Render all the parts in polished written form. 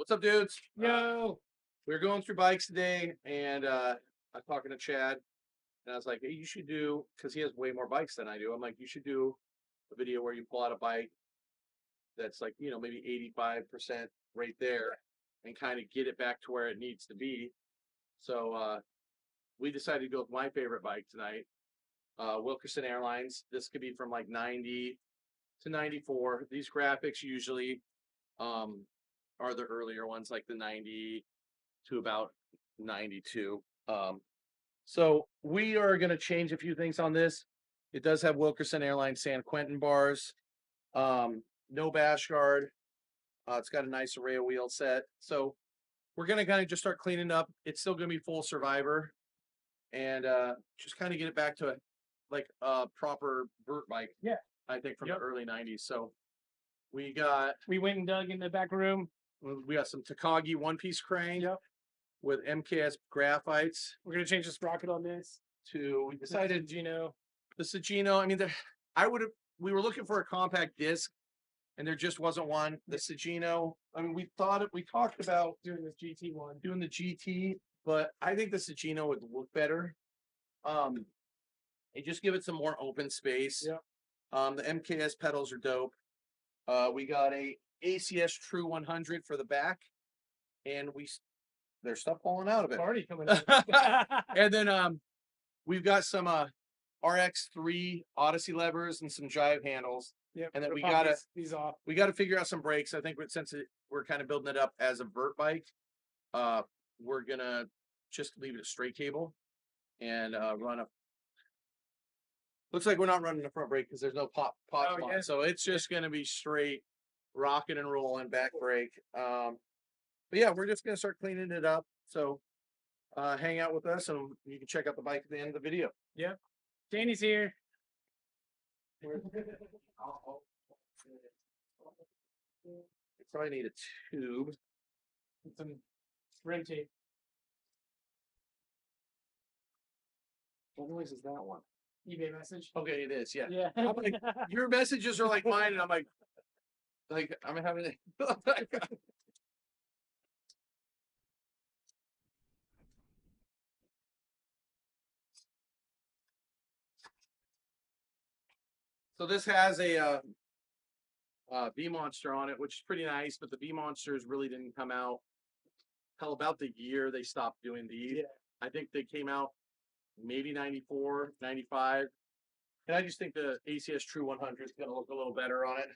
What's up, dudes? Yo. We're going through bikes today, and I'm talking to Chad, and I was like, hey, you should do, because he has way more bikes than I do. I'm like, you should do a video where you pull out a bike that's like, maybe 85% right there and kind of get it back to where it needs to be. So we decided to go with my favorite bike tonight, Wilkerson Airlines. This could be from like 90 to 94. These graphics usually are the earlier ones, like the 90 to about 92. So we are going to change a few things on this. It does have Wilkerson Airlines San Quentin bars, no bash guard. It's got a nice array of wheel set. So we're going to kind of just start cleaning up. It's still going to be full Survivor, and just kind of get it back to a proper vert bike. Yeah, I think from Yep. the early 90s. So we went and dug in the back room. got some Takagi one-piece crane. Yep. With MKS graphites. We're gonna change the sprocket on this. We decided Gino. This is Gino. I mean, we were looking for a compact disc, and there just wasn't one. The Sagino. I mean, we talked about Doing this GT one. doing the GT, but I think the Sagino would look better. And just give it some more open space. Yep. The MKS pedals are dope. We got a ACS True 100 for the back, and there's stuff falling out of it. Already coming out. And then we've got some RX3 Odyssey levers and some jive handles. Yep. And then We'll we pop gotta these off. figure out some brakes. I think since we're kind of building it up as a vert bike, we're gonna just leave it a straight cable and run a. Looks like we're not running a front brake because there's no pot Oh, on. yeah. So it's just gonna be straight rocking and rolling back brake. But yeah, we're just gonna start cleaning it up. So hang out with us, and you can check out the bike at the end of the video. Yep. Danny's here. You probably need a tube. And some rim tape. What noise is that one? eBay message. Okay, it is. Yeah. Yeah. I'm like, your messages are like mine, and I'm like I'm having. So this has a B Monster on it, which is pretty nice, but the B Monsters really didn't come out till about the year they stopped doing these. Yeah. I think they came out maybe 94, 95. And I just think the ACS True 100 is going to look a little better on it.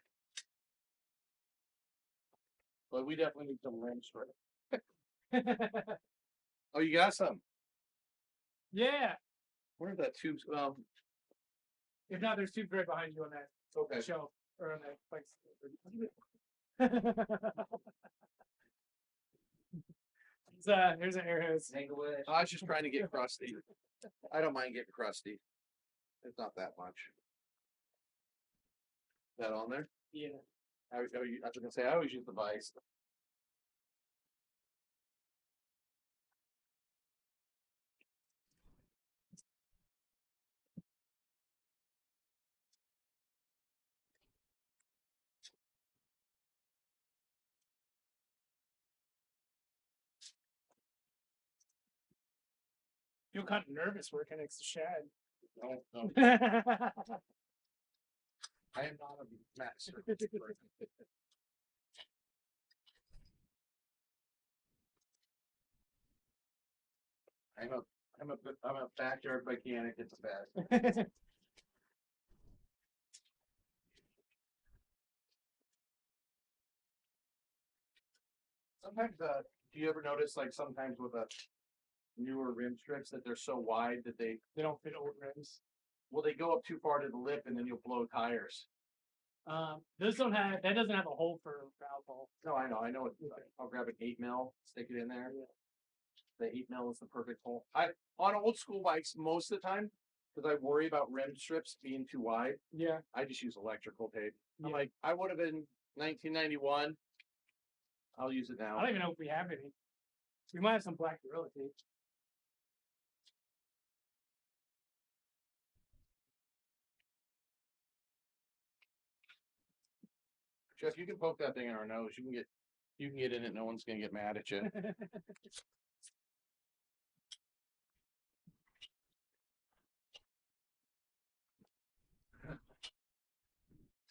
But we definitely need some rims for it. Oh, you got some? Yeah. Where's that tube? If not, there's two right behind you on that shelf or on that bike. Here's an air hose. I was just trying to get crusty. I don't mind getting crusty. It's not that much. Is that on there? Yeah. I was gonna say I always use the vise. Feel kind of nervous working next to Shad. No. I am not a master. I'm a backyard mechanic at the best. Sometimes, do you ever notice sometimes with newer rim strips that they're so wide that they don't fit old rims? Well, they go up too far to the lip, and then you'll blow tires. That doesn't have a hole for alcohol. No, I know. I'll grab an 8 mil, stick it in there. Yeah. The 8 mil is the perfect hole. On old school bikes most of the time, because I worry about rim strips being too wide. Yeah. I just use electrical tape. Yeah. I'm like, I would have been 1991. I'll use it now. I don't even know if we have any. We might have some black Gorilla tape. Jeff, you can poke that thing in our nose. You can get You can get in it. No one's gonna get mad at you.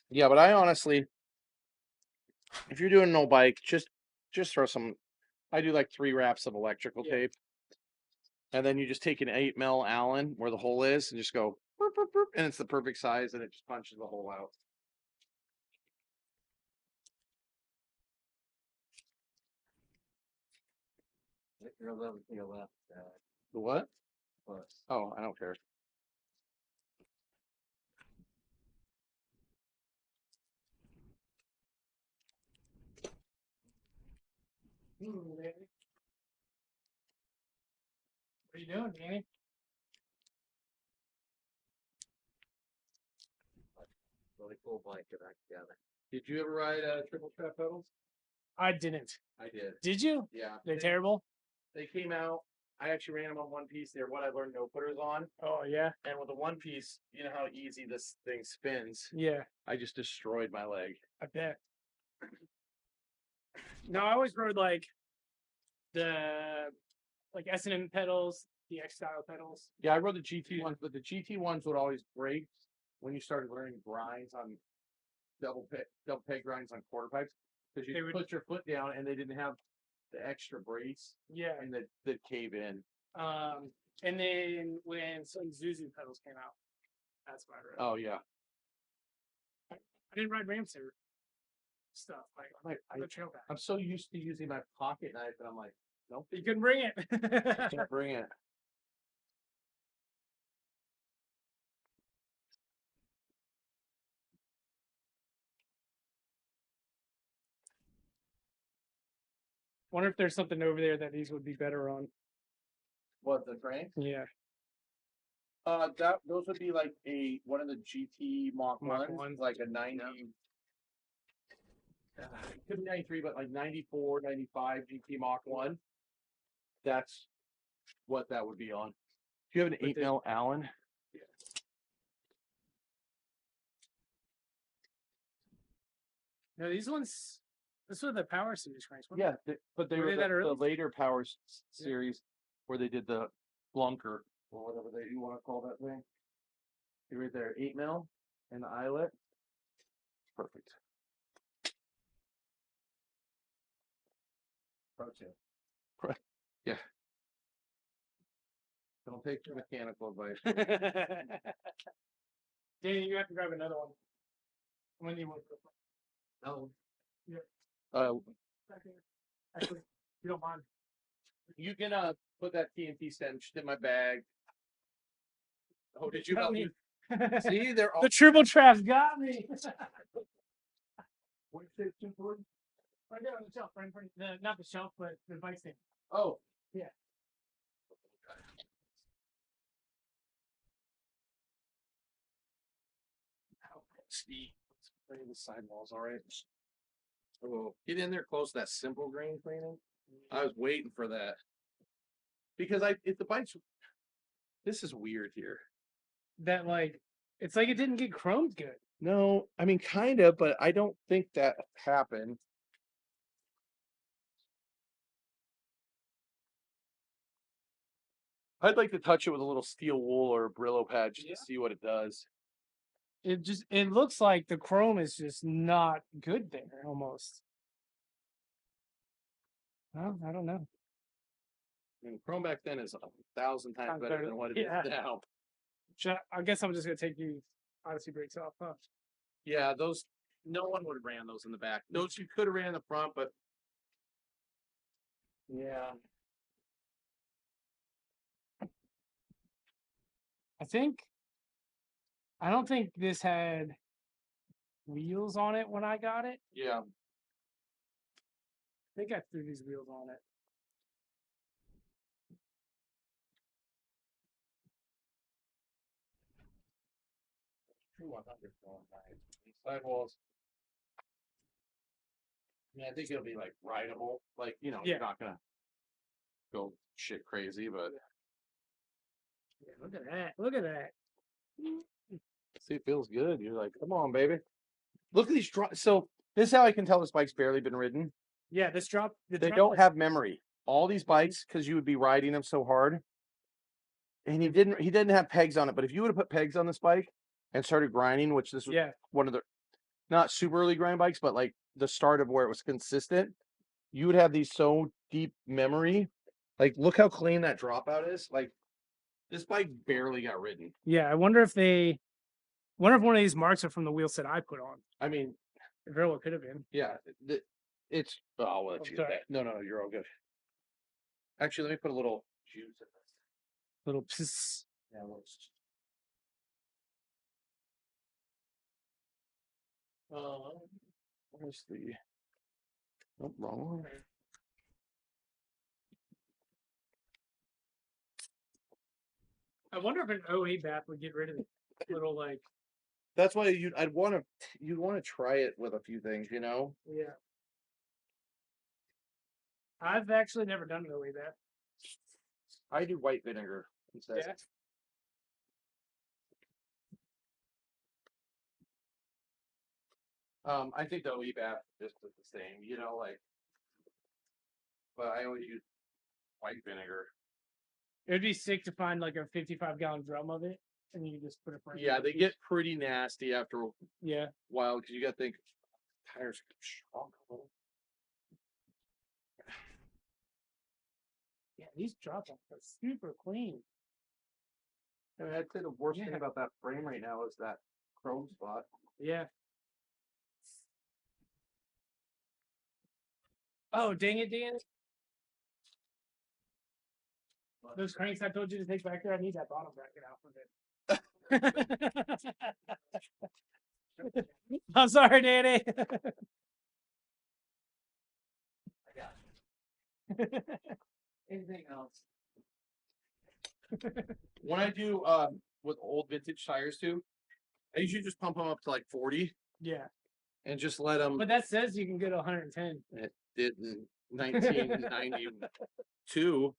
Yeah, but I honestly, if you're doing no bike, just throw some. I do like 3 wraps of electrical tape, and then you just take an 8mm Allen where the hole is, and just go, burp, burp, burp, and it's the perfect size, and it just punches the hole out. The what? Oh, I don't care. What are you doing, Danny? Really cool blanket back together. Did you ever ride triple trap pedals? I didn't. I did. Did you? Yeah. They're terrible. They came out. I actually ran them on one piece. They're what I learned no putters on. Oh yeah. And with the one piece, you know how easy this thing spins. Yeah. I just destroyed my leg. I bet. No, I always rode like the S&M pedals, the X style pedals. Yeah, I rode the GT ones, but the GT ones would always break when you started learning grinds on double peg grinds on quarter pipes, because you would put your foot down and they didn't have the extra brace. Yeah. And that cave in. And then when some Zuzu pedals came out, that's what I rode. Oh yeah. I didn't ride Ramster stuff like the trail pack. I'm so used to using my pocket knife, and I'm like, nope. You couldn't bring it. Can't bring it. Wonder if there's something over there that these would be better on. What, the crank? Yeah. Those would be like one of the GT Mach 1s, like a 90. Could be 93, but like 94, 95 GT Mach 1. That's what that would be on. Do you have an 8mm Allen? Yeah. No, these ones. This was the Power Series cranks. Yeah, but they were the later Power Series where they did the blunker or whatever you want to call that thing. You right there, 8mm and the eyelet. Perfect. Pro tip. Yeah. Don't take your mechanical advice. Danny, you have to grab another one. When do you want to? No. Yeah. Actually, you don't mind. You can put that TNT stem in my bag. Oh, did you help me? See, they're all the triple traps got me. What did you say, 240? Right there on the shelf, right in front of not the shelf, but the bike stand. Oh, yeah. Steve, let's the sidewalls, all right. Oh, get in there close to that simple grain cleaning. I was waiting for that because if the bike's, this is weird here. That it's like it didn't get chromed good. No, I mean kind of, but I don't think that happened. I'd like to touch it with a little steel wool or a Brillo pad just to see what it does. It looks like the chrome is just not good there almost. Well, I don't know. I mean, chrome back then is 1,000 times better than what it is now. I guess I'm just gonna take these Odyssey brakes off, huh? Yeah, those. No one would have ran those in the back. Those you could have ran in the front, but yeah. I don't think this had wheels on it when I got it. Yeah. I think I threw these wheels on it. True 100 going nice. These sidewalls. I mean, I think it'll be like rideable. Like, you're not gonna go shit crazy, but yeah, look at that. Look at that. See, it feels good. You're like, come on, baby. Look at these. So this is how I can tell this bike's barely been ridden. Yeah, this drop. They don't have memory. All these bikes, because you would be riding them so hard. And he didn't have pegs on it, but if you would have put pegs on this bike and started grinding, which this was one of the not super early grind bikes, but like the start of where it was consistent, you would have these so deep memory. Like, look how clean that dropout is. Like, this bike barely got ridden. Yeah, I wonder if one of these marks are from the wheels that I put on. I mean, it very well could have been. Yeah, it's. Oh, I'll let you get that. No, you're all good. Actually, let me put a little juice in this. Little piss. Yeah, let's. Where's the? Nope, wrong one. I wonder if an OA bath would get rid of the little like. That's why you'd want to try it with a few things, you know. Yeah. I've actually never done an OA bath. I do white vinegar instead. Yeah. I think the OE bath is the same, you know, like. But I always use white vinegar. It would be sick to find like a 55-gallon drum of it, and you can just put it. Yeah, they get pretty nasty after a while because you got to think tires shrunk a little. Yeah, these drop offs are super clean. And I'd say the worst thing about that frame right now is that chrome spot. Yeah. Oh, dang it, Dan. Those cranks I told you to take back there, I need that bottom bracket out from it. I'm sorry, Danny. Anything else? When I do with old vintage tires too, I usually just pump them up to like 40. Yeah. And just let them. But that says you can get 110. It did in 1992.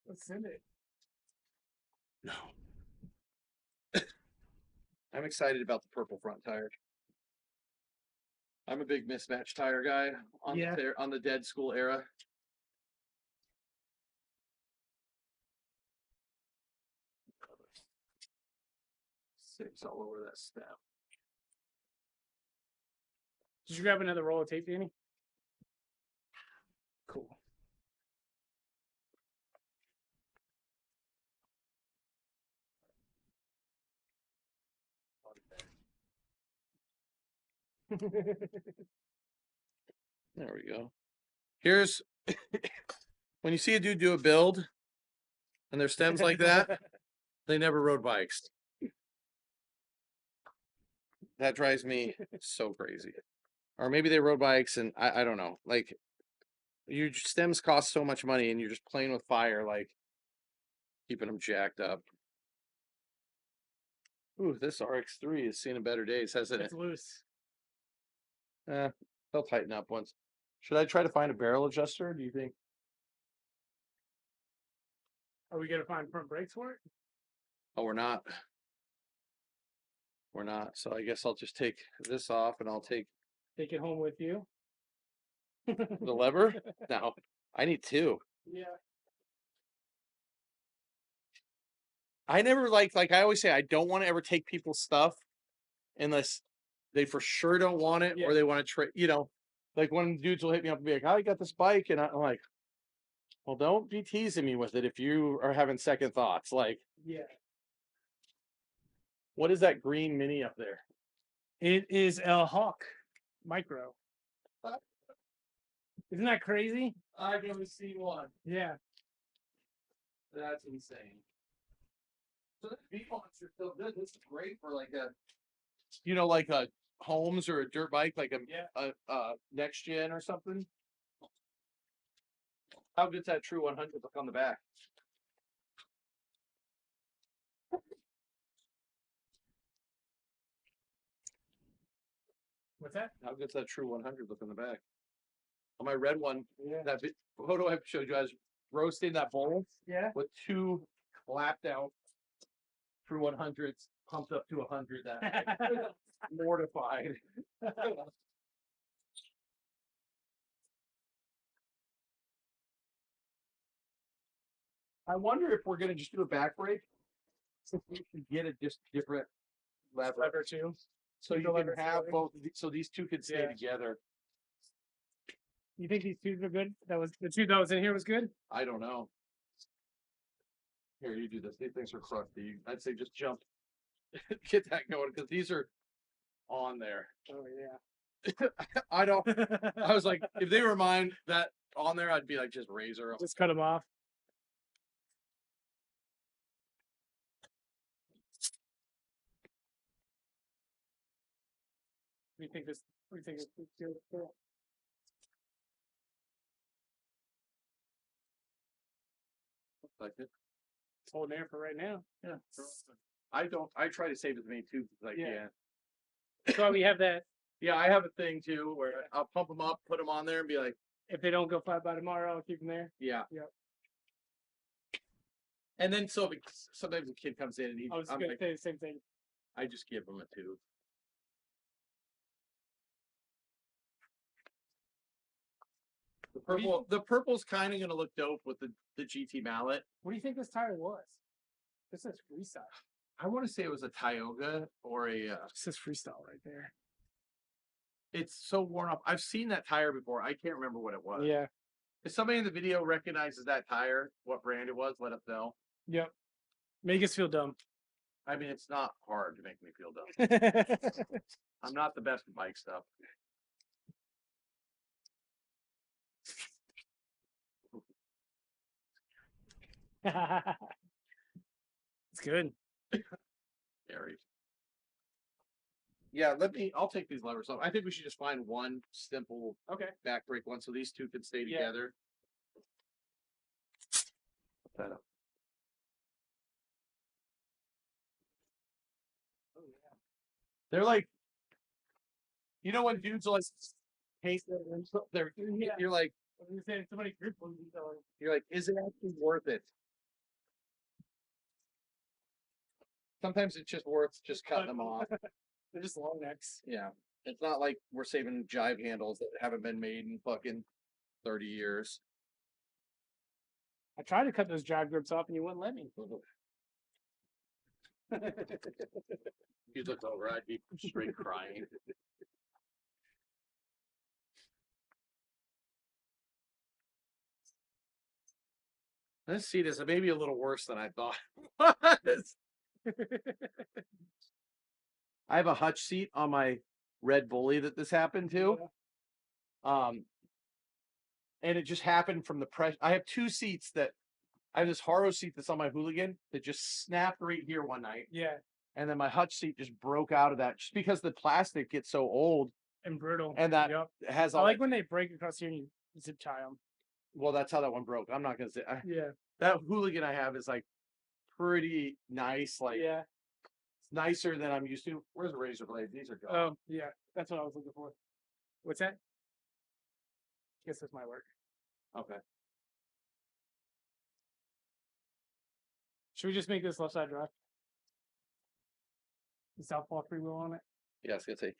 Let's send it. No. I'm excited about the purple front tire. I'm a big mismatch tire guy on the dead school era. Six all over that stem. Did you grab another roll of tape, Danny? Cool. There we go. Here's when you see a dude do a build and their stems like that, they never rode bikes. That drives me so crazy. Or maybe they rode bikes and I don't know. Like, your stems cost so much money and you're just playing with fire, like keeping them jacked up. Ooh, this RX3 has seen a better days, hasn't it? It's loose. They'll tighten up once. Should I try to find a barrel adjuster? Do you think? Are we gonna find front brakes for it? Oh, we're not. We're not. So I guess I'll just take this off and I'll take it home with you. the lever. No, I need two. Yeah. I never like I always say, I don't want to ever take people's stuff unless they for sure don't want it or they want to trade, you know, like when dudes will hit me up and be like, "Oh, I got this bike," and I'm like, well, don't be teasing me with it if you are having second thoughts. Like, what is that green mini up there? It is a Hawk Micro. Isn't that crazy? I've only seen one. Yeah. That's insane. So this V monster still good. This is great for like a, you know, like a Holmes or a dirt bike, like a next gen or something. How good's that true 100 look on the back? What's that? How good's that true 100 look on the back? On my red one, that photo I showed you, I was roasting that bowl with two clapped out true 100s pumped up to 100. That mortified. I wonder if we're gonna just do a back brake. If we can get a just different lever, Lever too. so Keep you the can lever have forward. both. So these two could stay Yeah. together. You think these twos are good? That was the two that was in here was good. I don't know. Here, you do this. These things are crusty. I'd say just jump, get that going because these are on there. Oh yeah. I don't. I was like, if they were mine that on there, I'd be like, just razor them. Just cut them off. What do you think this? What do you think this feels cool? Like it. It's holding air for right now. Yeah. I don't. I try to save as many tubes as I Yeah. can. That's why we have that. Yeah, I have a thing too where I'll pump them up, put them on there, and be like, If they don't go fly by tomorrow, I'll keep them there. yeah. Yep. And then so sometimes a kid comes in and he, I was I'm gonna like, say the same thing. I just give them a tube. The purple's kind of gonna look dope with the GT mallet. What do you think this tire was? This is freestyle. I want to say it was a Tioga or a. This is freestyle right there. It's so worn off. I've seen that tire before. I can't remember what it was. Yeah. If somebody in the video recognizes that tire, what brand it was, let us know. Yep. Make us feel dumb. I mean, it's not hard to make me feel dumb. I'm not the best at bike stuff. It's good. Scary. Yeah, I'll take these levers off. I think we should just find one simple back brake one so these two can stay together. Put that up. Oh, yeah. They're like, you know when dudes are like paint their you're like, you're like, is it actually worth it? Sometimes it's just worth just cutting them off. They're just long necks. Yeah. It's not like we're saving jive handles that haven't been made in fucking 30 years. I tried to cut those drive grips off and you wouldn't let me. You looked over, I'd be straight crying. This seat is maybe a little worse than I thought it was. I have a hutch seat on my red bully that this happened to. Yeah. And it just happened from the press. I have two seats that I have this Haro seat that's on my Hooligan that just snapped right here one night. Yeah. And then my hutch seat just broke out of that just because the plastic gets so old and brittle. And that has all. I like when they break across here and you zip tie them. Well, that's how that one broke. I'm not gonna say. Yeah. That Hooligan I have is like pretty nice. Like yeah, it's nicer than I'm used to. Where's the razor blade? These are gone. Oh yeah, that's what I was looking for. What's that? Guess this might work. Okay. Should we just make this left side drive? The southpaw freewheel on it? Yeah, it's gonna take.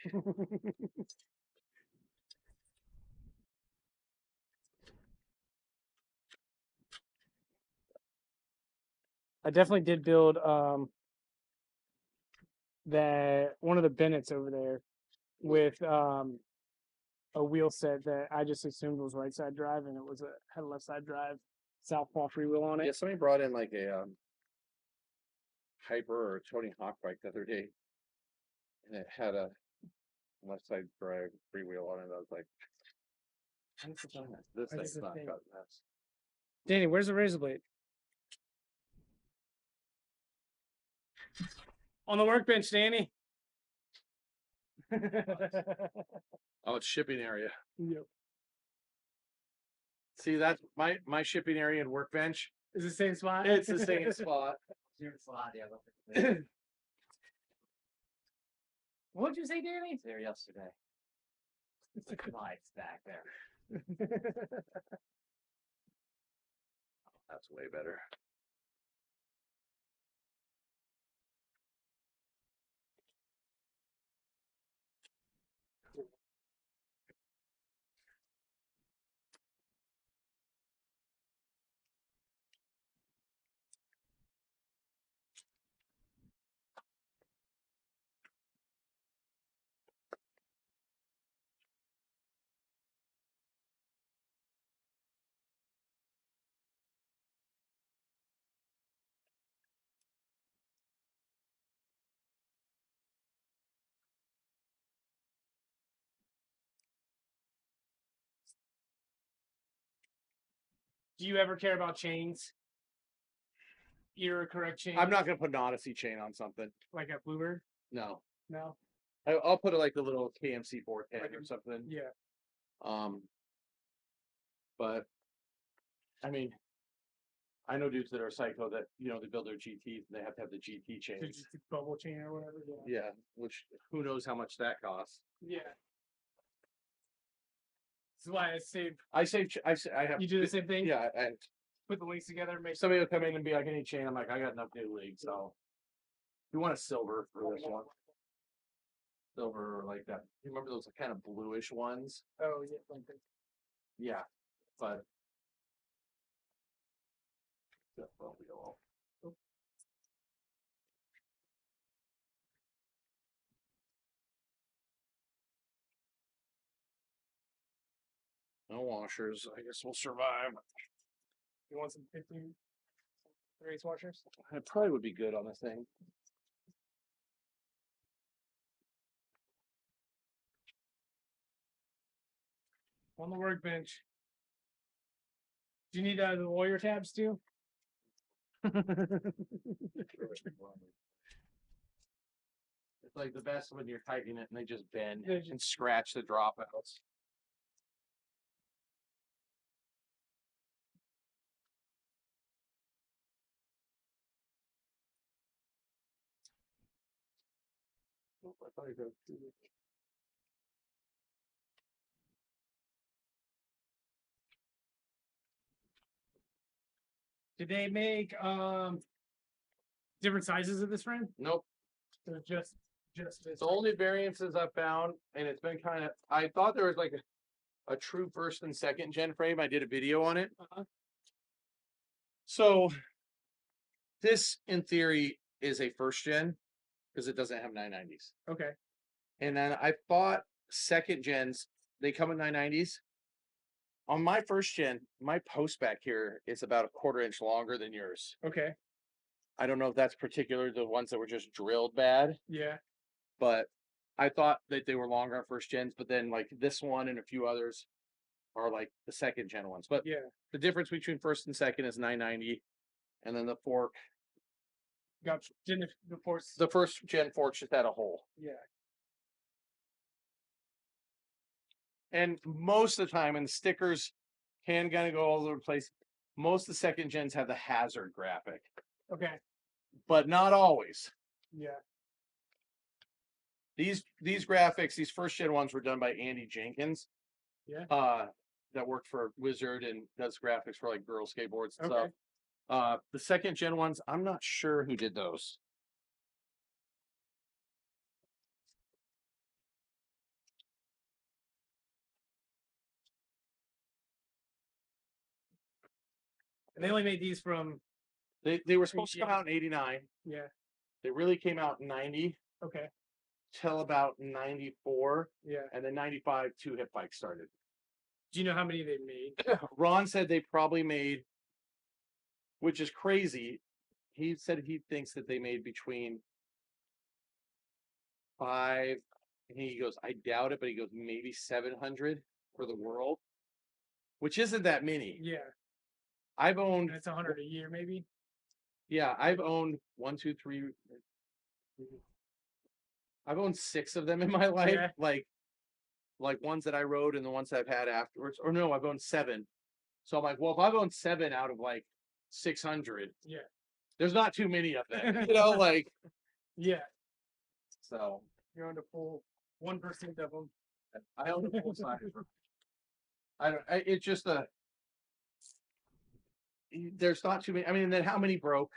I definitely did build that one of the Bennett's over there with a wheel set that I just assumed was right side drive and it was had a left side drive southpaw freewheel on it. Yeah, somebody brought in like a Hyper or Tony Hawk bike the other day, and it had a left side drive freewheel on it. I was like, this thing's not cutting this. Danny, where's the razor blade? On the workbench, Danny. Oh, it's shipping area. Yep. See, that's my shipping area and workbench. Is the same spot? It's the same spot. Slot, yeah. What'd you say, Danny? It's there yesterday. It's like lights back there. That's way better. Do you ever care about chains? Your correct chain? I'm not gonna put an Odyssey chain on something. Like a Bluebird? No, No. I'll put it like the little KMC 410 Like or a- something. Yeah. But I mean, I know dudes that are psycho that they build their GTs and they have to have the GT So chains. just a bubble chain or whatever. Yeah. Yeah, which who knows how much that costs. Yeah. That's why I saved. I have. You do the same thing? Yeah, and Put the links together, make somebody will come in and be like, "I need a chain." I'm like, "I got enough new league, so." You want a silver for this one? Silver or like that. You remember those kind of bluish ones? Oh yeah, like that. Yeah, but. Well, we all- No washers. I guess we'll survive. You want some 15 race washers? It probably would be good on this thing. On the workbench. Do you need the lawyer tabs too? It's like the best when you're tightening it and they just bend They just- and scratch the dropouts. Oh, I thought you were gonna- Did they make different sizes of this frame? Nope. Or just this? The only variances I found, and it's been kind of, I thought there was like a true first and second gen frame. I did a video on it. Uh-huh. So this, in theory, is a first gen because it doesn't have 990s. Okay. And then I bought second gens. They come in 990s. On my first gen, my post back here is about a 1/4 inch longer than yours. Okay. I don't know if that's particular to the ones that were just drilled bad, Yeah. but I thought that they were longer on first gens, but then like this one and a few others are like the second gen ones. But Yeah. the difference between first and second is 990, and then the fork, Got the force. the first gen fork just had a hole. Yeah. And most of the time, and the stickers can kind of go all over the place. Most of the second gens have the hazard graphic, Okay. but not always. Yeah. These graphics, these first gen ones were done by Andy Jenkins. Yeah. That worked for Wizard and does graphics for like girl skateboards and Okay. stuff. The second gen ones, I'm not sure who did those. And they only made these from. They were supposed to come out in 89. Yeah. They really came out in 90 Okay. till about 94, Yeah. and then 95 two hip bikes started. Do you know how many they made? Ron said they probably made, which is crazy. He said he thinks that they made between 5. And he goes, I doubt it, but he goes maybe 700 for the world, which isn't that many. Yeah. I've owned, That's 100 a year, maybe. yeah, I've owned 1, 2, 3. I've owned 6 of them in my life, Yeah. like ones that I rode and the ones I've had afterwards. Or no, I've owned 7. So I'm like, well, if I've owned 7 out of like 600, Yeah. there's not too many of them, you know, like, Yeah. so You're on the full 1% of them. I own a full size. It's just there's not too many. I mean, then how many broke?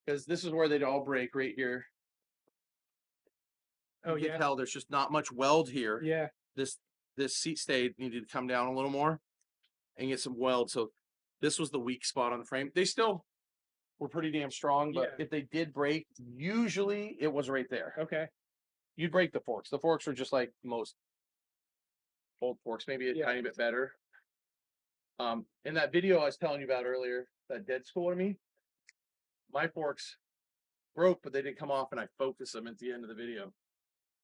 Because this is where they'd all break right here. Oh You can yeah. tell there's just not much weld here. Yeah. This seat stay needed to come down a little more and get some weld. So this was the weak spot on the frame. They still were pretty damn strong, but Yeah. if they did break, usually it was right there. Okay. You'd break the forks. The forks were just like most old forks, maybe a Yeah. tiny bit better. In that video I was telling you about earlier, that dead school to me, my forks broke, but they didn't come off, and I focused them at the end of the video.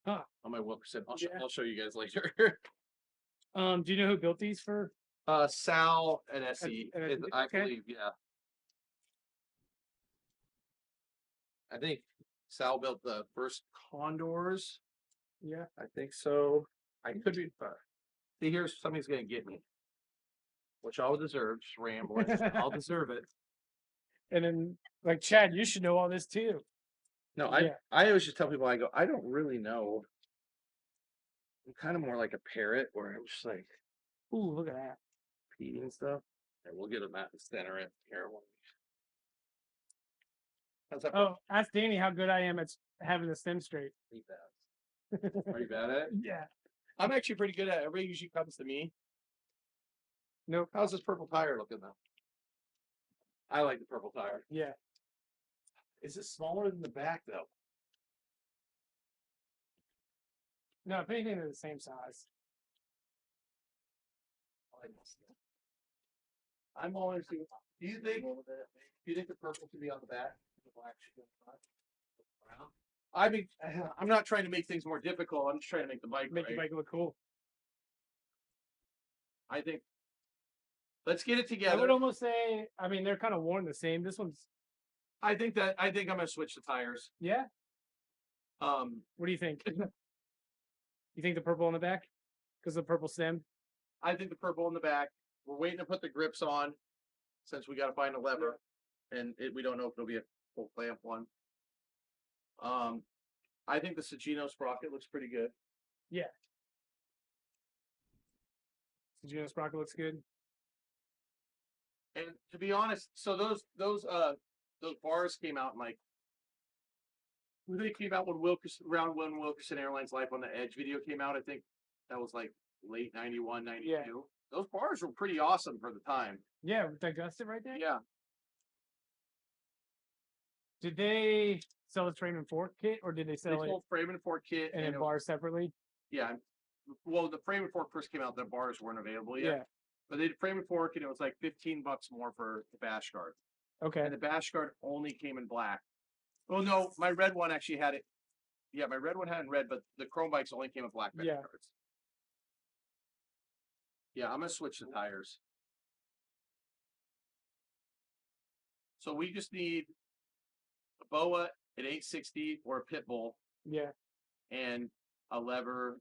Huh. On my Wilkerson. Yeah. I'll show you guys later. Do you know who built these for Sal and SE, I okay. believe, yeah. I think Sal built the first Condors. Yeah. I think so. I could be. See, here's somebody's gonna get me, which I'll deserve. Just rambling. I'll deserve it. And then, like Chad, you should know all this too. No, Yeah. I always just tell people, I go, I don't really know. I'm kind of more like a parrot, where I'm just like Ooh, look at that. repeating stuff. And we'll get them at the center in here. How's that? Oh, ask Danny how good I am at having the stem straight. Are you bad at it? Yeah. I'm actually pretty good at it. Everybody usually comes to me. Nope. How's this purple tire looking though? I like the purple tire. Yeah. Is it smaller than the back though? No, if anything, they're the same size. I'm always. Do you think? Do you think the purple should be on the back? The black should be on the front? I mean, I'm not trying to make things more difficult. I'm just trying to make the bike. Make your bike look cool. I think. Let's get it I together. would almost say, I mean, they're kind of worn the same. This one's. I think I'm gonna switch the tires. Yeah. What do you think? You think the purple on the back? Because the purple stem? I think the purple in the back. We're waiting to put the grips on, since we got to find a lever, and we don't know if it'll be a full clamp one. I think the Sagino sprocket looks pretty good. Yeah. Sagino sprocket looks good. And to be honest, so those bars came out in like. They came out when Wilkerson Airlines Life on the Edge video came out. I think that was like late 91, 92. Yeah. Those bars were pretty awesome for the time. Yeah, with that gusset right there? Yeah. Did they sell the frame and fork kit, or did they They sell it sold frame and fork kit and then bars separately? Yeah. Well, the frame and fork first came out, the bars weren't available yet. Yeah. But they did frame and fork, and it was like $15 more for the bash guard. Okay. And the bash guard only came in black. Oh no, my red one actually had it. Yeah, my red one had it in red, but the chrome bikes only came with black bash guards. Yeah, I'm gonna switch the tires. So we just need a boa at 860 or a pit bull. Yeah. And a lever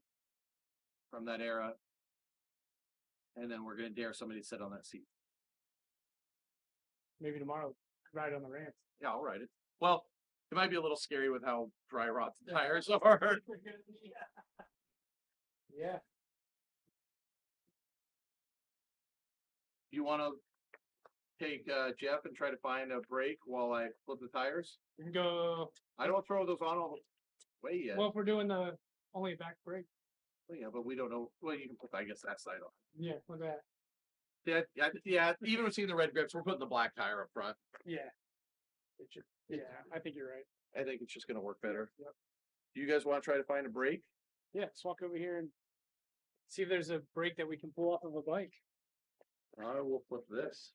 from that era. And then we're gonna dare somebody to sit on that seat. Maybe tomorrow, ride on the ramps. Yeah, I'll ride it. Well, it might be a little scary with how dry rot the tires are. Yeah. You want to take Jeff and try to find a brake while I flip the tires? We can go. I don't throw those on all the way yet. Well, if we're doing the only back brake. Well, yeah, but we don't know. Well, you can put, I guess, that side on. Yeah, look at that. Yeah. Even with seeing the red grips, we're putting the black tire up front. Yeah. Yeah, I think you're right. I think it's just going to work better. Yep. Do you guys want to try to find a brake? Yeah, let's walk over here and see if there's a brake that we can pull off of a bike. I will flip this.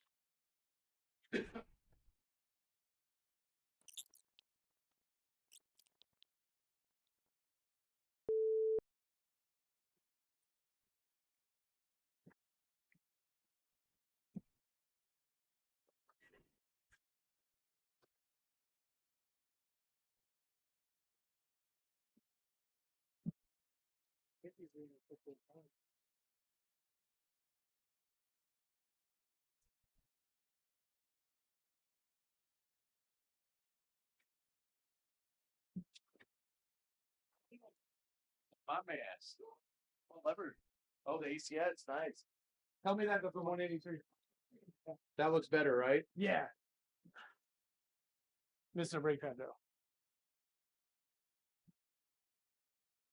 My ass. Oh, lever. Oh, the ACS, it's nice. Tell me that for 183. That looks better, right? Yeah. Missing a brake pad though.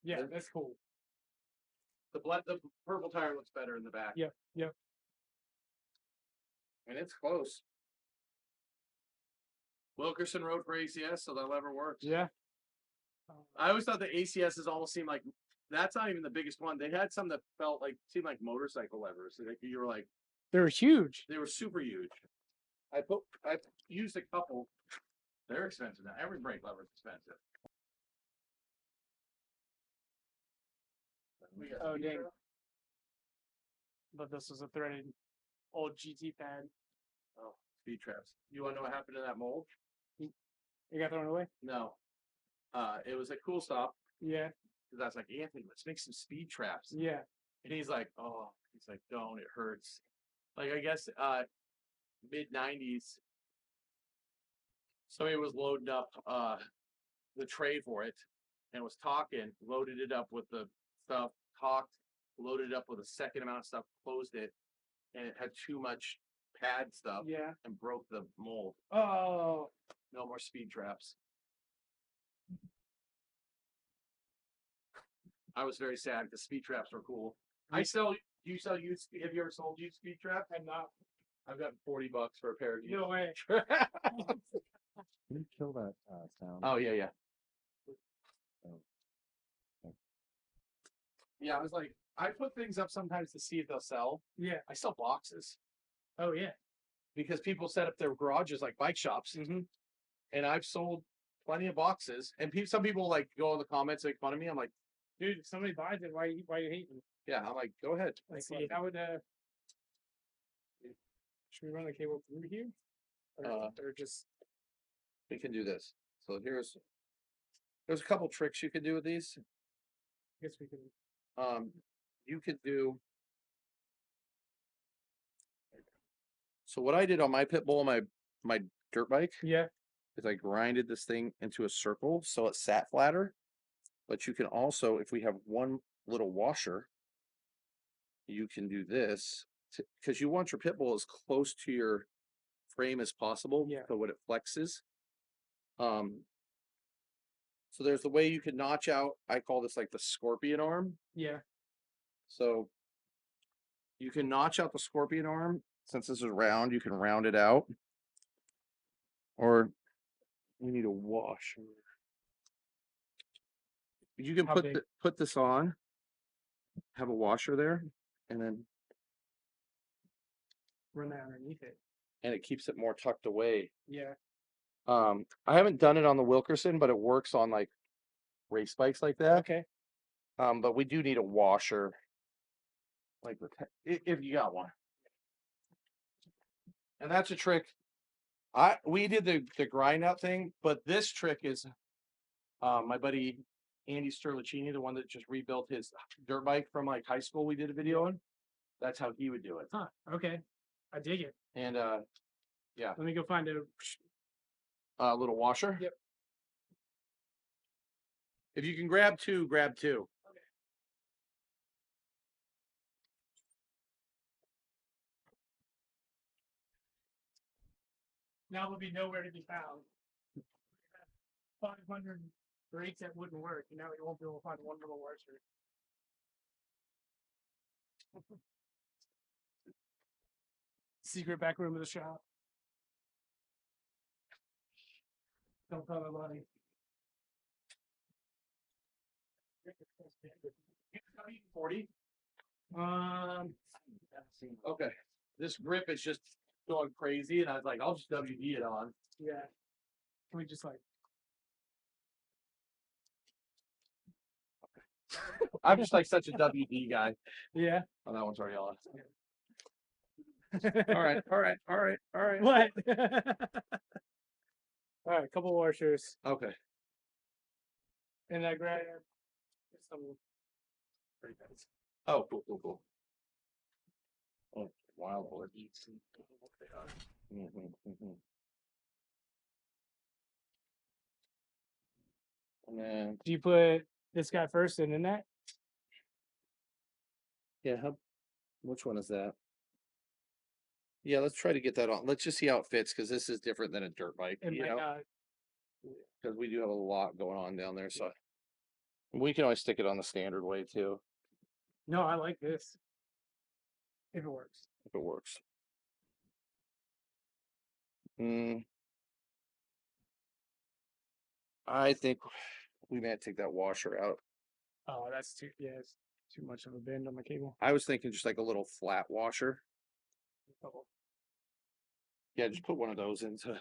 Yeah, that's cool. The purple tire looks better in the back. Yep. And it's close. Wilkerson rode for ACS, so that lever works. Yeah. I always thought the ACSs almost seemed like that's not even the biggest one. They had some that seemed like motorcycle levers. Like you were like, they were huge. They were super huge. I used a couple. They're expensive now. Every brake lever is expensive. Oh dang! But this is a threaded old GT pad. Oh, speed traps. You want to know what happened to that mold? It got thrown away? No. It was a cool stop. Yeah. Because I was like, Anthony, let's make some speed traps. Yeah. And he's like, oh, he's like, don't, it hurts. Like, I guess mid 90s, somebody was loading up the tray for it and was talking, loaded it up with the stuff, talked, loaded it up with a second amount of stuff, closed it, and it had too much pad stuff Yeah. and broke the mold. Oh. No more speed traps. I was very sad because speed traps were cool. I sell. Do you sell used? Have you ever sold used speed trap? I'm not. I've got $40 for a pair of used. No way. Can you kill that sound? Oh yeah, yeah. Oh. Yeah, I was like, I put things up sometimes to see if they'll sell. Yeah. I sell boxes Oh yeah. because people set up their garages like bike shops, Mm-hmm. and I've sold plenty of boxes. And some people like go in the comments make fun of me. I'm like, Dude, if somebody buys it, why you hating? yeah. I'm like, go ahead. Let's make see. fun How would should we run the cable through here? Or just We can do this. So there's a couple tricks you can do with these. I guess we can You could do. So what I did on my pit bull, my dirt bike, yeah. is I grinded this thing into a circle so it sat flatter. But you can also, if we have one little washer, you can do this because you want your pit bull as close to your frame as possible. Yeah. So when it flexes. So there's the way you can notch out. I call this like the scorpion arm. Yeah. So you can notch out the scorpion arm. Since this is round, you can round it out. Or you need a washer. You can How big? put this on, have a washer there, and then Run that underneath it. and it keeps it more tucked away. Yeah. I haven't done it on the Wilkerson, but it works on like race bikes like that. Okay. But we do need a washer, like if you got one. And that's a trick. We did the grind out thing, but this trick is my buddy Andy Sterlicini, the one that just rebuilt his dirt bike from like high school. We did a video on. That's how he would do it. Huh. Okay. I dig it. And yeah, Let me go find a little washer. Yep. If you can grab two, grab two. now will be nowhere to be found. 500 brakes that wouldn't work, and now you won't be able to find one little washer. Secret back room of the shop. Don't tell nobody. 40. Okay. Okay. This grip is just going crazy, and I was like, I'll just WD it on. Yeah. Can we just like I'm just like such a WD guy. yeah. Oh, that one's already on. All right, all right, all right, all right. What? All right, couple washers. Okay. And I grabbed some Oh, cool, cool, cool. Oh, wild board. And then, do you put this guy first and then that? yeah, which one is that? Yeah, let's try to get that on. Let's just see how it fits because this is different than a dirt bike, It you might know, not. because we do have a lot going on down there. So we can always stick it on the standard way too, No, I like this. If it works. if it works. I think we may take that washer out. Oh, that's too it's too much of a bend on the cable. I was thinking just like a little flat washer. Oh. Yeah, just put one of those into.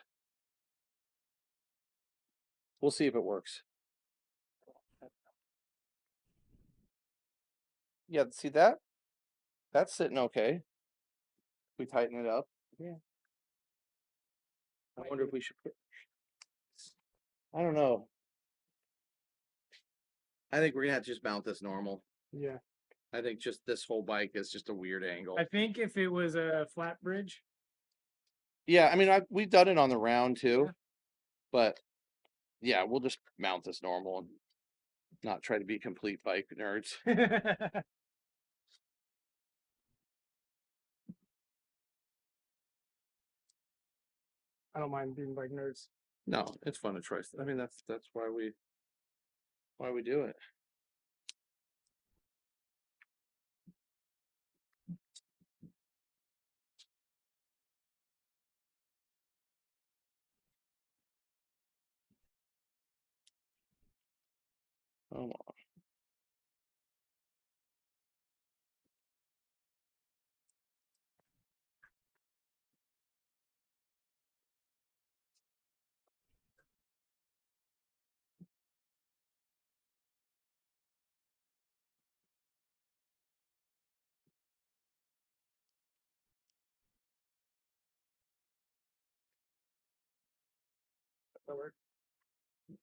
We'll see if it works. Yeah, see that? That's sitting okay. We tighten it up. Yeah. I wonder if we should put. I don't know. I think we're gonna have to just mount this normal. Yeah. I think just this whole bike is just a weird angle. I think if it was a flat bridge, Yeah, I mean, we've done it on the round too, Yeah. but yeah, we'll just mount this normal and not try to be complete bike nerds. I don't mind being like nerds. No, it's fun to try. I mean, that's why we do it. Come on.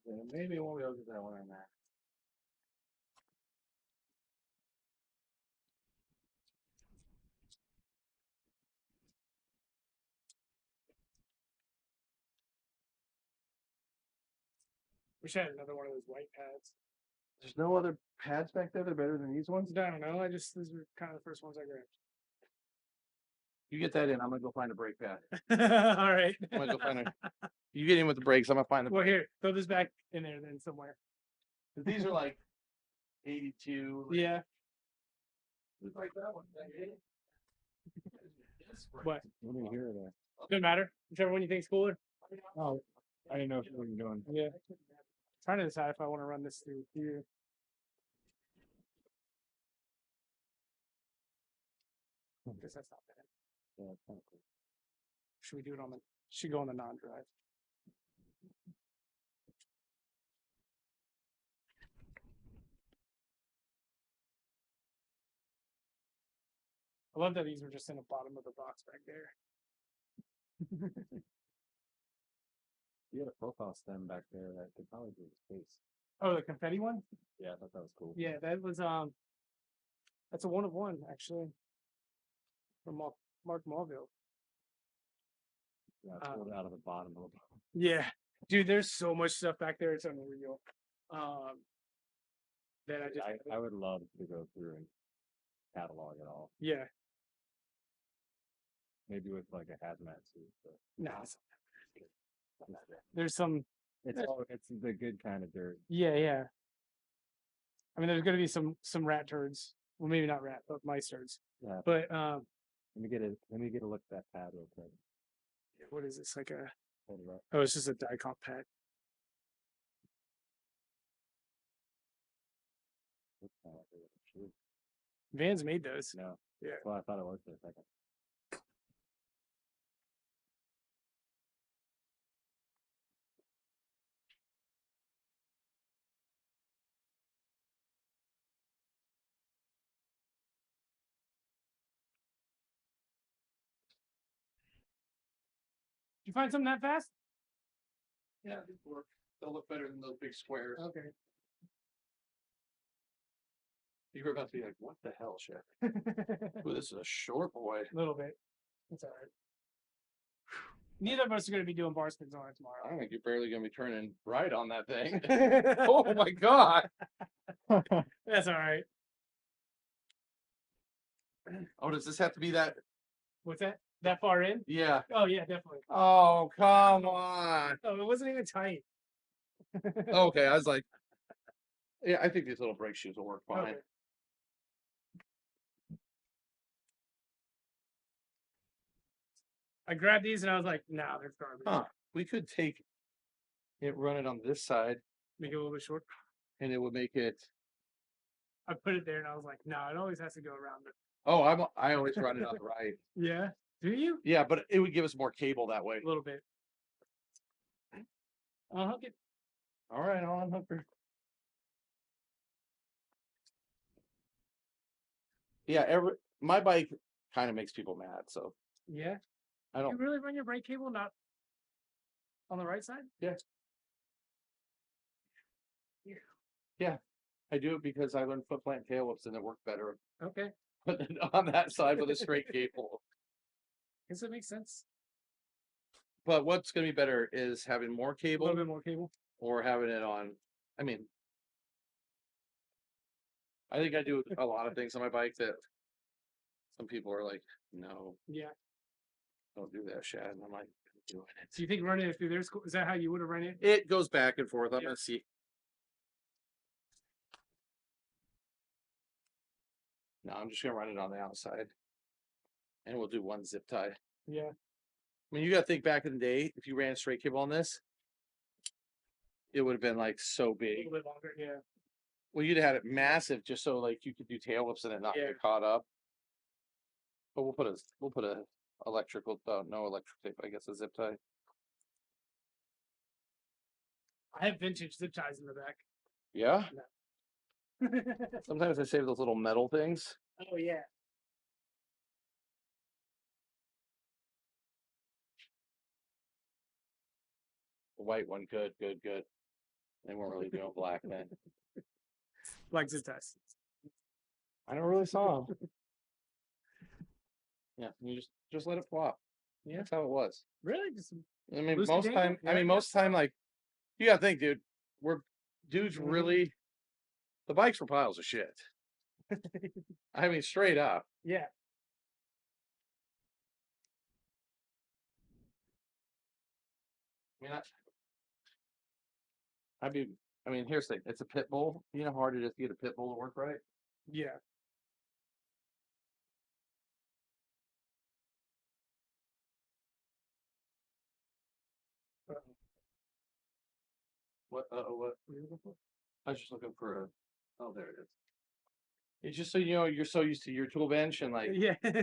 Yeah, maybe we'll be able to get that one on that. Wish I had another one of those white pads. There's no other pads back there that are better than these ones. I don't know. These were kind of the first ones I grabbed. You get that in. I'm gonna go find a brake pad. All right. I'm gonna go find a. You get in with the brakes. I'm gonna find the. Well, here, throw this back in there then somewhere. These are like 82. Yeah. Like that one. What? What do you hear there? Doesn't matter. Whichever one you think's cooler. Oh, I didn't know what you're doing. Yeah. Trying to decide if I want to run this through here. Guess that's not bad. Yeah, it's kind of cool. Should we do it on the? Should go on the non-drive. I love that these were just in the bottom of the box back there. You had a profile stem back there that could probably do the space. Oh, the confetti one? Yeah, I thought that was cool. Yeah, that was that's a 1 of 1 actually. From Mark Marville. Yeah, I pulled it out of the bottom of the box. Yeah. Dude, there's so much stuff back there, it's unreal. That I just I would love to go through and catalog it all. yeah. Maybe with like a hazmat suit. But No, there's some it's the good kind of dirt. yeah. I mean there's gonna be some rat turds. Well maybe not rat, but mice turds. Yeah. But Let me get a look at that pad real quick. what is this? Like a Hold it up. oh it's just a die comp pad. Looks kinda like a shoe. Vans made those. No. Yeah. Well, I thought it was for a second. Did you find something that fast? Yeah, these work. They'll look better than those big squares. Okay. You were about to be like, "What the hell, Shad? Ooh, this is a short boy." A little bit. It's all right. Neither of us are going to be doing bar spins on it I tomorrow. don't think you're barely gonna be turning right on that thing. Oh my god! That's all right. Oh, does this have to be that? What's that? That far in? Yeah. Oh yeah, definitely. Oh, come on. Oh, it wasn't even tight. Okay, I was like, yeah, I think these little brake shoes will work fine. Okay. I grabbed these and I was like, nah, they're garbage. Huh. We could take it, run it on this side, Make it a little bit short. and it would make it. I put it there and I was like, no, it always has to go around it. Oh, I always run it on the right. Yeah. Do you? Yeah, but it would give us more cable that way. A little bit. I'll hook it. All right, on Hooker. Yeah, my bike kind of makes people mad, so Yeah. I You don't. really run your brake cable not on the right side? Yeah, I do it because I learned foot plant tail whips and it worked better Okay. on that side with a straight cable. Guess that makes sense. But what's going to be better is having more A cable little bit more cable. or having it on. I mean, I think I do a lot of things on my bike that some people are like, no, Yeah. don't do that, Shad. And I'm like, I'm doing So you think running it through there's cool? Is that how you would have run it? it. It goes back and forth. I'm Yeah. going to see. No, I'm just going to run it on the outside. And we'll do one zip tie. Yeah. I mean, you got to think back in the day, if you ran straight cable on this, it would have been like so A big. little bit longer. Yeah. Well, you'd have had it massive just so like you could do tail whips and it not Yeah. get caught up. But we'll put a electrical no electric tape, I guess a zip tie. I have vintage zip ties in the back. Yeah. Sometimes I save those little metal things. Oh yeah. The white one, good. They weren't really doing black then. Like zip ties. I never really saw them. Yeah, you just let it flop. Yeah. That's how it was. Really? Just I mean, Loose most container? time. I Yeah, mean, yeah. most time, like you gotta think, dude. Dudes Mhm. really. The bikes were piles of shit. I mean, straight up. yeah. I mean, I mean, here's the thing. It's a pit bull. You know how hard it is to get a pit bull to work right? Yeah. What? What? What are you looking for? I was just looking for a. Oh, there it is. It's just so you know, you're so used to your tool bench and like. Yeah. Dang,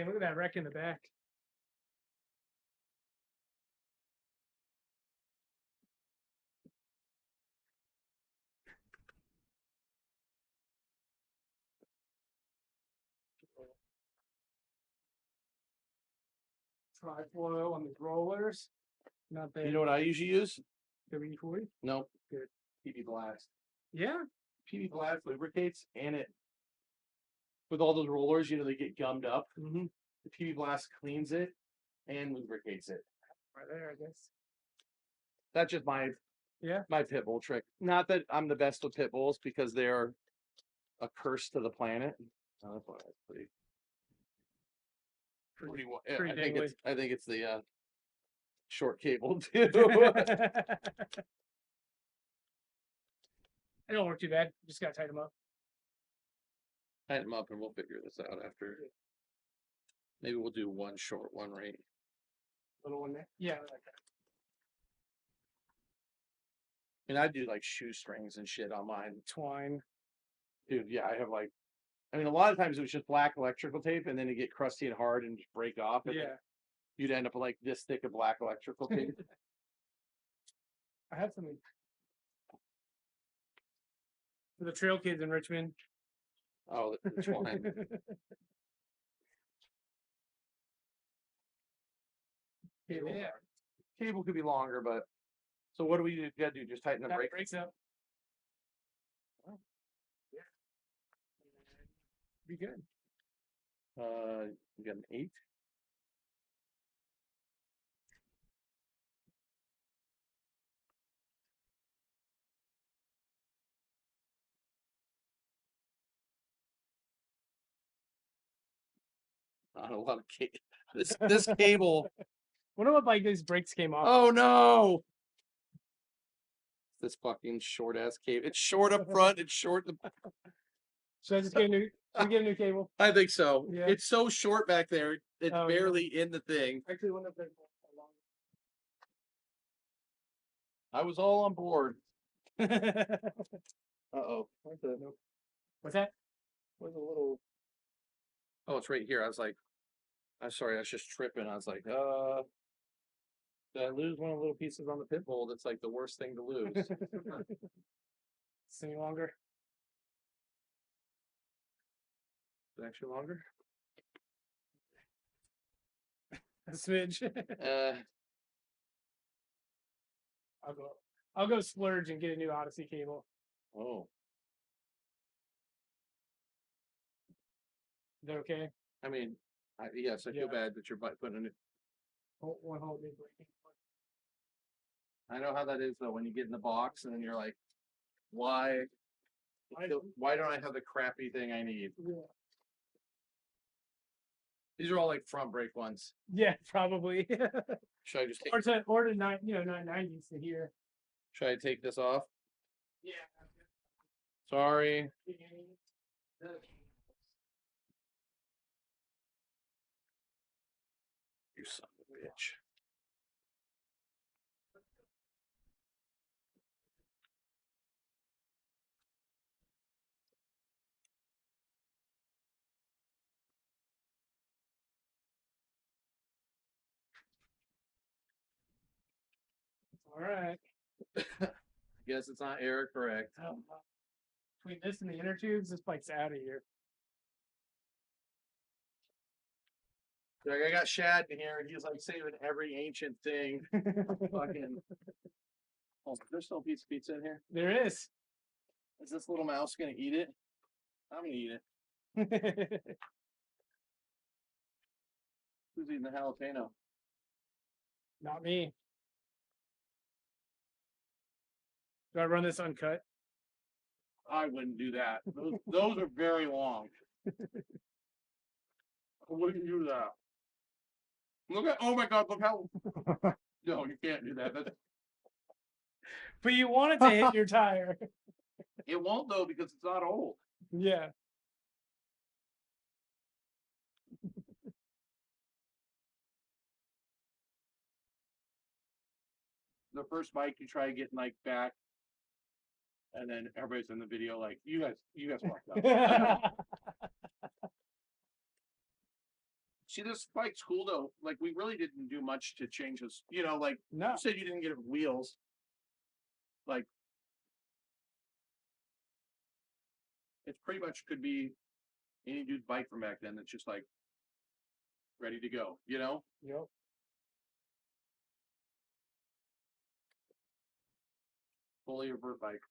look at that wreck in the back. Tri-foil on these rollers. Not bad. You know what I usually use? WD-40? Nope. Good. PB Blast. Yeah. PB Blast lubricates and it. With all those rollers, you know, they get gummed up. Mm-hmm. The PB Blast cleans it and lubricates it. Right there, I guess. That's just my pit bull trick. Not that I'm the best with pit bulls because they're a curse to the planet. Oh, that's why that's pretty. Yeah, pretty I think it's the short cable too. They don't work too bad. Just gotta tighten them up. Tighten them up and we'll figure this out after. Maybe we'll do one short, one right. Little one there. Yeah, I like that. And I do like shoestrings and shit on mine. Twine. Dude, yeah, I have like, I mean, a lot of times it was just black electrical tape and then it get crusty and hard and just break off. And Yeah. you'd end up with like this thick of black electrical tape. I have something for the trail kids in Richmond. Oh, the twine. Yeah. Cable could be longer, but so what do we do? Gotta do just tighten the That brake. breaks up. Yeah. Be good. You got an 8. Not a lot of cable. This cable. Wonder what bike these brakes came off. Oh no! This fucking short ass cable. It's short up front. It's short. Should I just get a new? Should we get a new cable? I think so. Yeah. It's so short back there. It's Oh, yeah. barely in the thing. Actually, one of them. I was all on board. What's Uh-oh. that? Where's a little? Oh, it's right here. I was like, I'm sorry, I was just tripping. I was like, did I lose one of the little pieces on the pit bull? That's like the worst thing to lose. It's any longer. Is it actually longer? A smidge. Uh, I'll go splurge and get a new Odyssey cable. oh, Is that okay? I mean, yes, I feel Yeah. bad that you're putting it. One whole new breaking. I know how that is though, when you get in the box and then you're like, why don't I have the crappy thing I need? Yeah. These are all like front brake ones. Yeah, probably. Should I just take, or to 990s to here. should I take this off? Yeah. Sorry. You son of a bitch. All right. Guess it's not error correct. Between this and the inner tubes, this bike's out of here. Like, I got Shad in here and he's like saving every ancient thing. Fucking. Oh, there's still a piece of pizza in here. There is. Is this little mouse gonna eat it? I'm gonna eat it. Who's eating the jalapeno? Not me. Do I run this uncut? I wouldn't do that. Those are very long. I wouldn't do that. Look at, oh my God, look how. No, you can't do that. But you want it to hit your tire. It won't though because it's not old. Yeah. The first bike you try getting like back, and then everybody's in the video like, you guys fucked up. See, this bike's cool though. Like we really didn't do much to change this. You know, like No. you said you didn't get it with wheels. Like it's pretty much could be any dude's bike from back then that's just like ready to go, you know? Yep. Fully revert bike.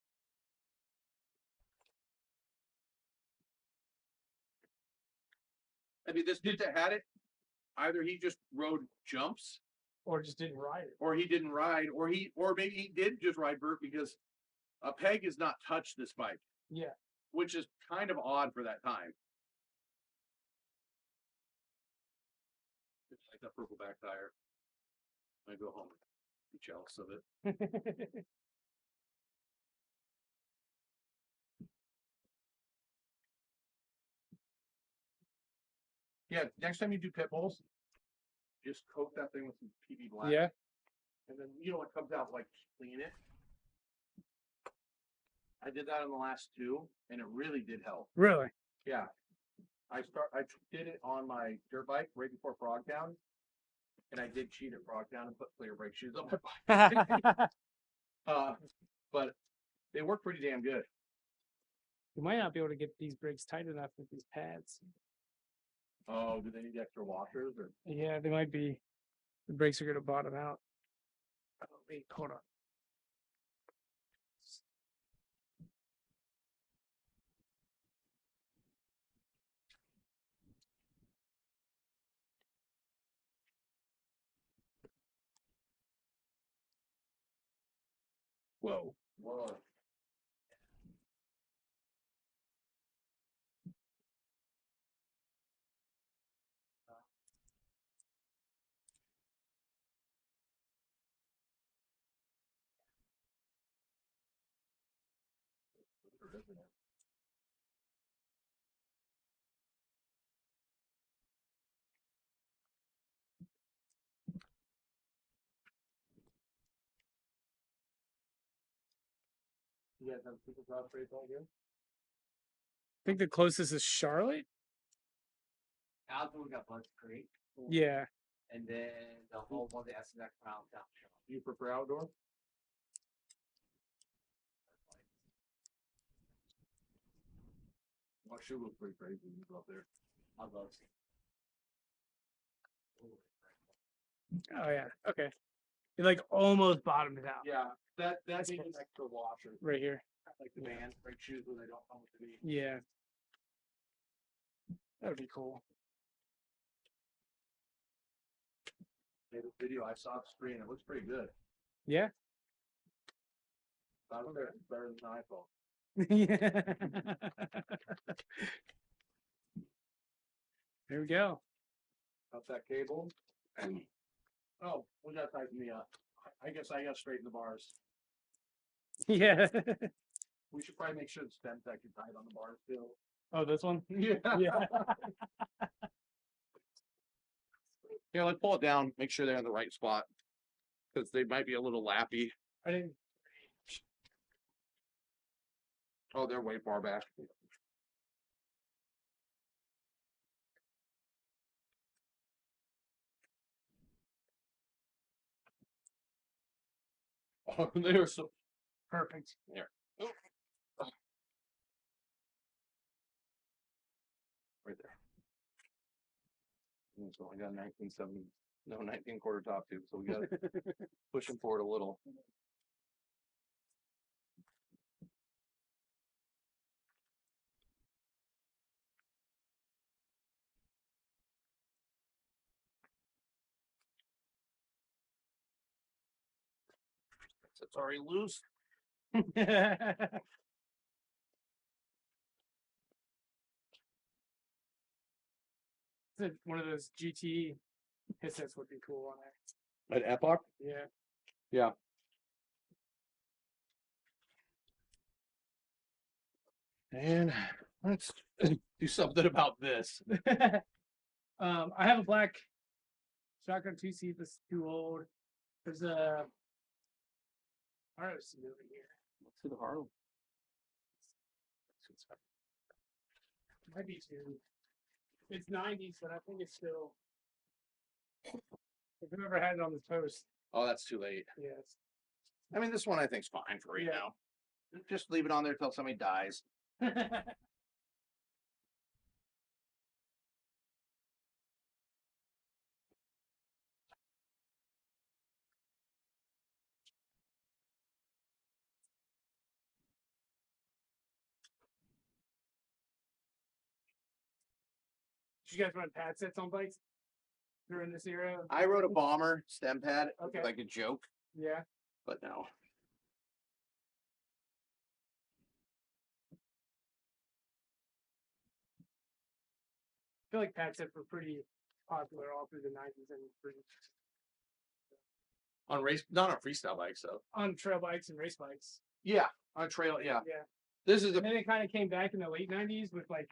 I mean, this dude that had it, either he just rode jumps, Or just didn't ride it. or he didn't ride, or maybe he did just ride vert because a peg has not touched this bike, Yeah. which is kind of odd for that time. It's like that purple back tire. I go home, be jealous of it. Yeah, next time you do pit bulls, just coat that thing with some PB black. Yeah. And then you know what comes out, like clean it. I did that on the last two, and it really did help. Really? Yeah, I did it on my dirt bike right before Frogtown, and I did cheat at Frogtown and put clear brake shoes on my bike. But they work pretty damn good. You might not be able to get these brakes tight enough with these pads. Oh, do they need extra washers or? Yeah, they might be. The brakes are going to bottom out. Oh, wait, hold on. Whoa. Whoa. You guys have super cross race all here? I think the closest is Charlotte. Outdoor got Bunch Creek, Yeah. and then the whole one, the SNX round down. You prefer outdoor? My shoe was pretty crazy when you go up there. I love it. Oh yeah. Okay. It like almost bottomed it out. Yeah, that needs an extra washer. Right here. Like the band break shoes when they don't come with the knee. Yeah. That would be cool. Made a video, I saw the screen, it looks pretty good. Yeah. I don't think it's better than an iPhone. There we go. Up that cable. Oh, we gotta tighten the I guess I gotta straighten the bars. Yeah. We should probably make sure the stem's actually tight on the bars still. Oh, this one? Yeah. Yeah. Here, let's pull it down, make sure they're in the right spot. Because they might be a little lappy. I didn't. Oh, they're way far back. Oh, they're so Perfect. there. Right there. So I got 1970, no 19 quarter top tube, so we got to push them forward a little. It's already loose. One of those GT headsets would be cool on there. At Epoch? Yeah. Yeah. And let's do something about this. I have a black shotgun 2-seat that's too old. There's a ROC over here. Let's see the Harlem. Might be two. It's 90s, but I think it's still. If whoever had it on this post. Oh, that's too late. Yes. I mean, this one I think's fine for right Yeah. now. Just leave it on there till somebody dies. Did you guys run pad sets on bikes during this era? I wrote a bomber stem pad, Okay. like a joke, Yeah. but no. I feel like pad sets were pretty popular all through the 90s and On race, not on freestyle bikes though. on trail bikes and race bikes. Yeah, on trail. Yeah, Yeah. this is And then it kind of came back in the late 90s with like.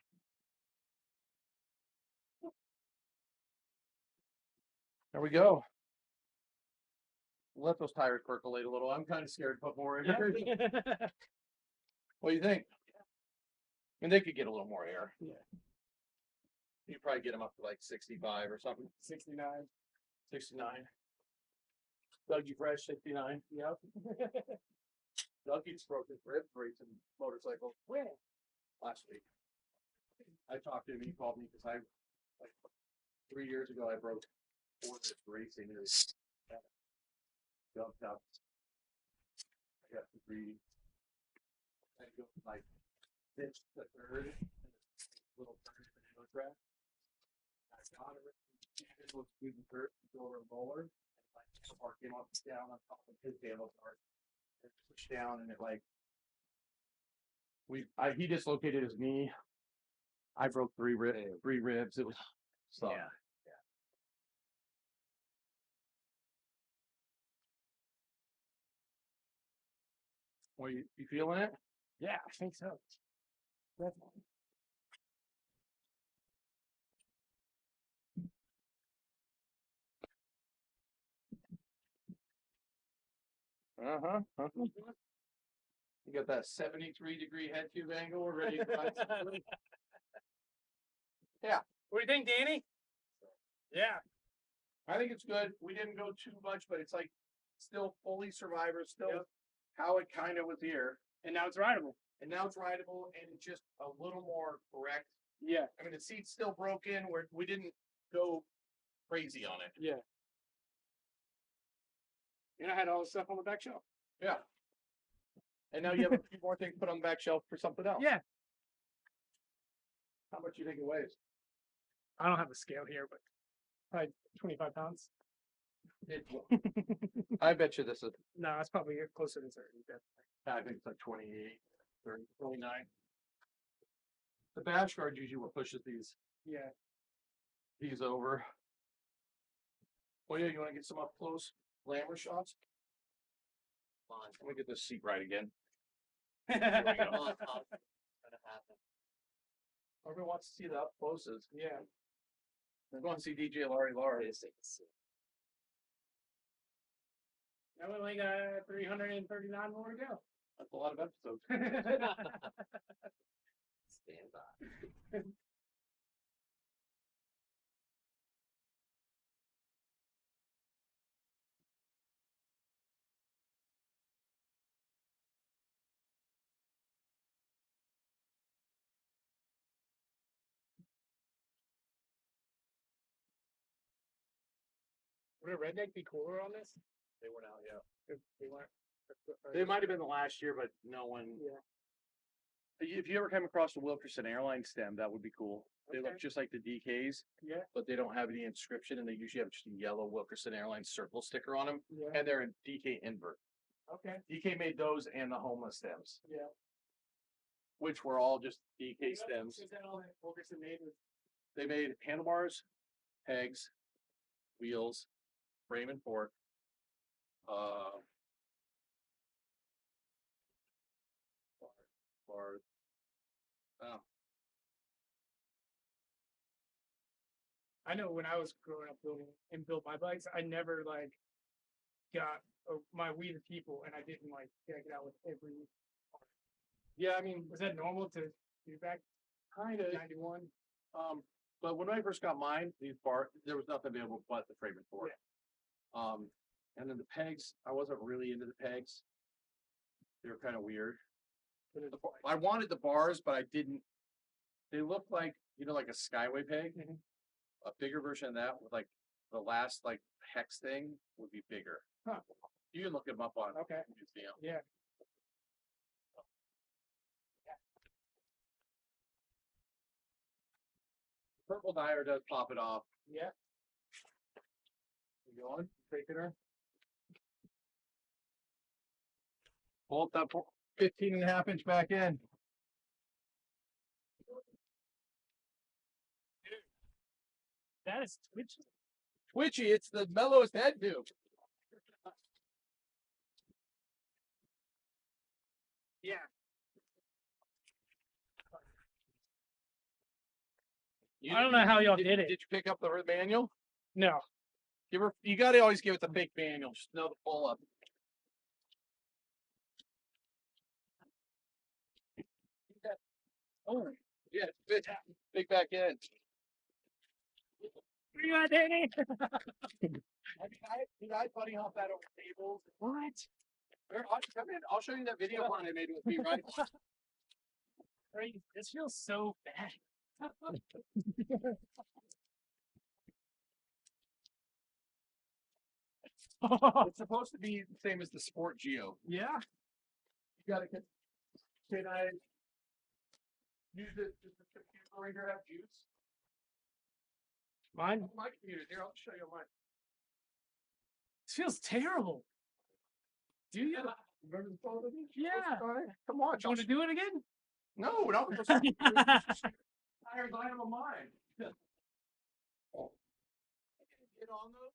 There we go. Let those tires percolate a little. I'm kind of scared to put more in. What do you think? And they could get a little more air. Yeah. You probably get them up to like 65 or something. 69. 69. Dougie Fresh 69. Yep. Dougie's broke his rib racing motorcycle When? last week. I talked to him. He called me because I, like, 3 years ago, I broke 4 ribs racing. And jumped up. I got 3. I go like this the third, little turn in the track. I got it. Little student third, go over a roller. Like the bar came up and down on top of his handlebar. It pushed down and it like he dislocated his knee. I broke 3 ribs. It was so Yeah. Well, you feeling it? Yeah, I think so. Definitely. You got that 73-degree head tube angle. We're ready to ride. Yeah. What do you think, Danny? Yeah. I think it's good. We didn't go too much, but it's like still fully Survivor, still Yep. how it kind of was here. And now it's rideable. and now it's rideable, and it's just a little more correct. Yeah. I mean, the seat's still broken. We didn't go crazy on it. Yeah. And I had all the stuff on the back shelf. Yeah. And now you have a few more things put on the back shelf for something else. Yeah. How much do you think it weighs? I don't have a scale here, but probably 25 pounds. I bet you this is. No, it's probably closer to 30. Definitely. I think it's like 28, 30, 29. The bash guard usually what pushes these over. Oh yeah, you want to get some up close glamour shots? Come on, let me get this seat right again. Everybody wants to see the up closes. Yeah. They're going to see DJ Larry. Now we only got 339 more to go. That's a lot of episodes. Stand by. Would a redneck be cooler on this? They went out, yeah. They weren't. They might have been the last year, but no one. Yeah. If you ever come across the Wilkerson Airlines stem, that would be cool. They Okay. look just like the DKs, Yeah. but they don't have any inscription, and they usually have just a yellow Wilkerson Airlines circle sticker on them, Yeah. and they're in DK invert. Okay. DK made those and the homeless stems, Yeah. which were all just DK stems. Is that all that Wilkerson made? They made handlebars, pegs, wheels, frame and fork. Bars. Oh, I know when I was growing up built my bikes, I never like got my We the People, and I didn't like check it out with every. yeah, I mean, Was that normal to do back kind of. 91? But when I first got mine, there was nothing available but the frame and fork. And then the pegs, I wasn't really into the pegs. They were kind of weird. I wanted the bars, but I didn't. They looked like, like a Skyway peg. Mhm. A bigger version of that with like the last like hex thing would be bigger. Huh. You can look them up on Okay. museum. Yeah. Purple dial does pop it off. Yeah. You going? Taking her. Bolt that 15.5-inch back in. That is twitchy. Twitchy, it's the mellowest head tube. Yeah. I don't know how y'all did it. Did you pick up the manual? No. You got to always give it the big manual. Just know the pull up. Oh, yeah, it's big back end. Where you at, Danny? I buddy hop that over tables. What? Come in. I'll show you that video one I made with me, right? Crazy. This feels so bad. It's supposed to be the same as the Sport Geo. Yeah. You gotta can I use it? Does the computer right here have juice? Mine? My computer's here. I'll show you mine. This feels terrible. Do you? Remember the photo? Yeah. Come on, You want to do it again? No, no. Tires I have on mine. Get on those.